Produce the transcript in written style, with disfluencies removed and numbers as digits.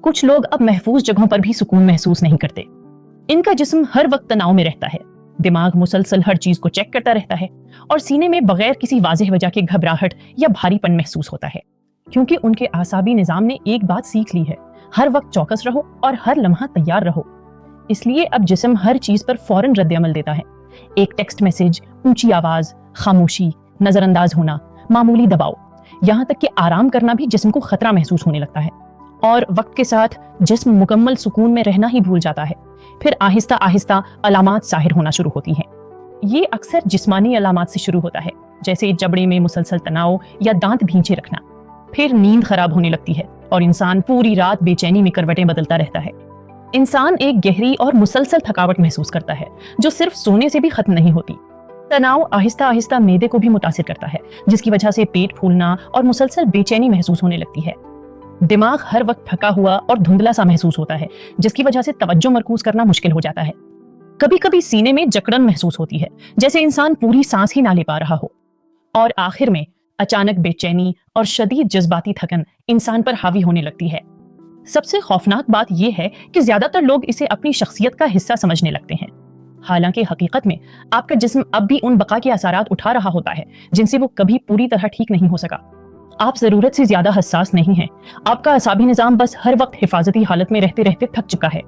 कुछ लोग अब महफूज जगहों पर भी सुकून महसूस नहीं करते। इनका जिस्म हर वक्त तनाव में रहता है, दिमाग मुसलसल हर चीज को चेक करता रहता है और सीने में बगैर किसी वाज़ेह वजह के घबराहट या भारीपन महसूस होता है, क्योंकि उनके आसाबी निजाम ने एक बात सीख ली है, हर वक्त चौकस रहो और हर लम्हा तैयार रहो। इसलिए अब जिस्म हर चीज पर फौरन रद्द-ए-अमल देता है। एक टेक्स्ट मैसेज, ऊंची आवाज, खामोशी, नजरअंदाज होना, मामूली दबाव, यहाँ तक कि आराम करना भी जिस्म को खतरा महसूस होने लगता है। और वक्त के साथ जिस्म मुकम्मल सुकून में रहना ही भूल जाता है। फिर आहिस्ता आहिस्ता अलामात ज़ाहिर होना शुरू होती हैं। ये अक्सर जिस्मानी अलामात से शुरू होता है, जैसे जबड़े में मुसलसल तनाव या दांत भींचे रखना। फिर नींद खराब होने लगती है और इंसान पूरी रात बेचैनी में करवटें बदलता रहता है। इंसान एक गहरी और मुसलसल थकावट महसूस करता है, जो सिर्फ सोने से भी खत्म नहीं होती। तनाव आहिस्ता आहिस्ता मैदे को भी मुतासिर करता है, जिसकी वजह से पेट फूलना और मुसलसल बेचैनी महसूस होने लगती है। दिमाग हर वक्त थका हुआ और धुंधला सा महसूस होता है, जिसकी वजह से तवज्जो मरकूज करना मुश्किल हो जाता है। कभी कभी सीने में जकड़न महसूस होती है, जैसे इंसान पूरी सांस ही ना ले पा रहा हो। और आखिर में अचानक बेचैनी और शदीद जज्बाती थकन इंसान पर हावी होने लगती है। सबसे खौफनाक बात यह है कि ज्यादातर लोग इसे अपनी शख्सियत का हिस्सा समझने लगते हैं। हालांकि हकीकत में आपका जिस्म अब भी उन बका के असरात उठा रहा होता है जिनसे वो कभी पूरी तरह ठीक नहीं हो सका। आप जरूरत से ज्यादा हसास नहीं हैं। आपका असाबी निजाम बस हर वक्त हिफाजती हालत में रहते रहते थक चुका है।